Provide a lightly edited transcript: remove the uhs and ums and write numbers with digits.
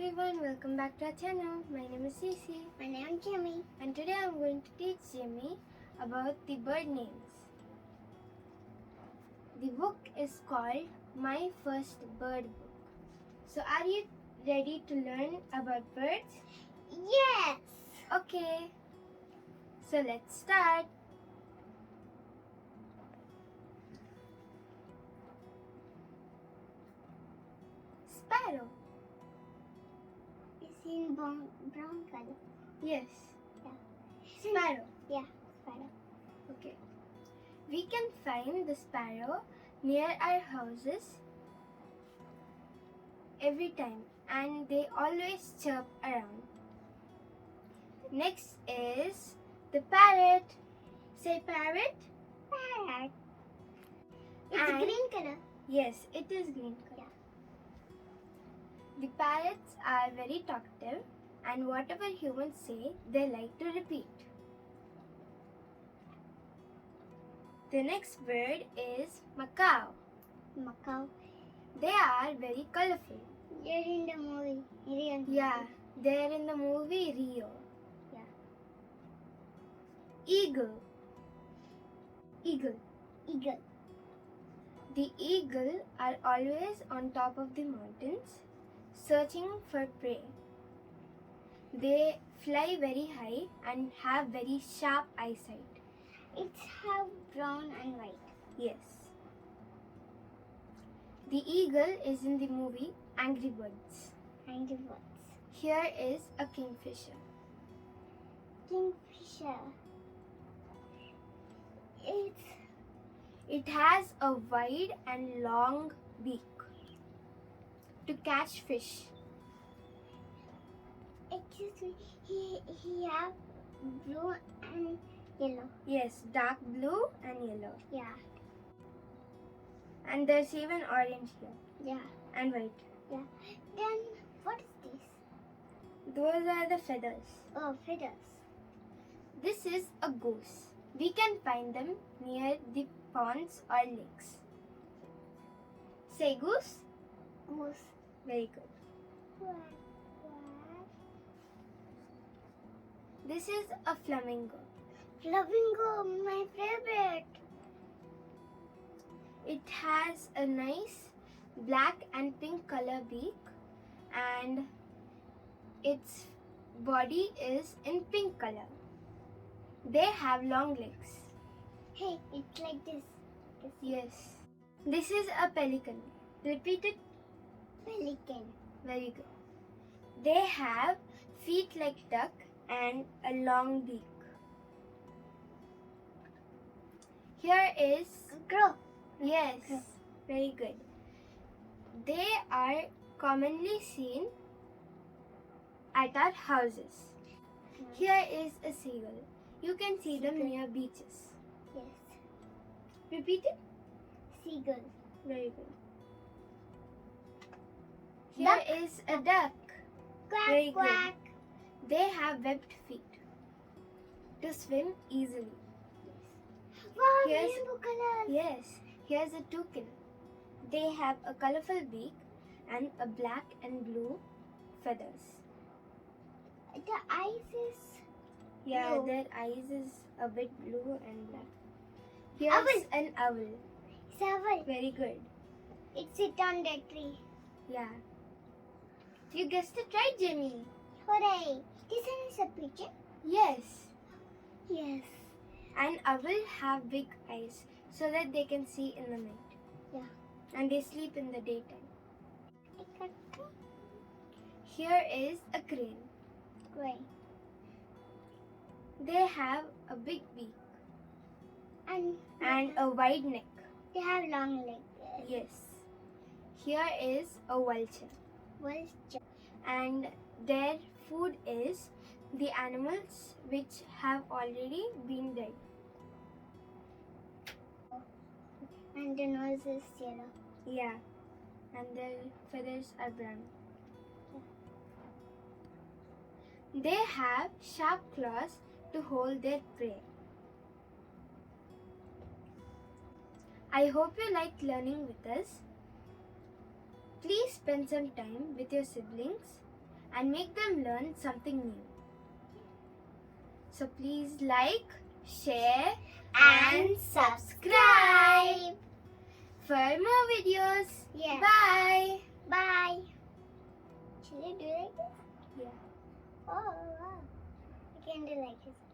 everyone, welcome back to our channel. My name is Cece. My name is Jimmy. And today I'm going to teach Jimmy about the bird names. The book is called My First Bird Book. So are you ready to learn about birds? Yes. Okay. So let's start. Sparrow. It's in brown color. Yes. Yeah. Sparrow. Yeah, sparrow. Okay. We can find the sparrow near our houses every time, and they always chirp around. Next is the parrot. Say parrot. Parrot. It's And- green color. Yes, it is green color. Yeah. The parrots are very talkative, and whatever humans say, they like to repeat. The next bird is macaw. Macaw. They are very colorful. They're in the movie. Yeah, they're in the movie Rio. Yeah. Eagle. Eagle. Eagle. The eagle are always on top of the mountains, searching for prey. They fly very high and have very sharp eyesight. It's have brown and white. Yes. The eagle is in the movie Angry Birds. And the birds. Here is a kingfisher. Kingfisher. It has a wide and long beak to catch fish. Excuse me. He have blue and yellow. Yes, dark blue and yellow. Yeah. And there's even orange here Yeah. and white. Yeah. Then what is this? Those are the feathers. Oh, feathers. This is a goose. We can find them near the ponds or lakes. Say goose. Goose. Very good. Quack, This is a flamingo. Flamingo, my favorite. It has a nice black and pink color beak, and its body is in pink color. They have long legs. Hey, it's like this. Yes. This is a pelican. Repeat it. Pelican. Very good. They have feet like duck and a long beak. Here is Crow. yes, Crow. very good. They are commonly seen at our houses. Here is a seagull. You can see them near beaches. Yes. Repeat it. Seagull. Very good. Here Duck. is a duck. Quack, Very good. quack. They have webbed feet to swim easily. Wow, Here's- rainbow colors. Yes, here's a toucan. They have a colorful beak and a black and blue feathers. The eyes is Yeah, Blue. their eyes is a bit blue and black. Here's Owl. an owl. owl. Very good. It sit on the tree. Yeah. You guessed it right, Jimmy. Hooray. This one is a pigeon. Yes. Yes. And owl have big eyes so that they can see in the night. Yeah. And they sleep in the daytime. I got Here is a crane. gray. They have a big beak And and a wide neck. they have long legs. Yes. Here is a vulture. Vulture. And their food is the animals which have already been dead. And the nose is yellow. Yeah. And their feathers are brown. They have sharp claws to hold their prey. I hope you liked learning with us. Please spend some time with your siblings and make them learn something new. So please like, share and subscribe for more videos. Yeah. Bye. Bye. Should I do like this? Yeah. Oh, wow. I can do like this.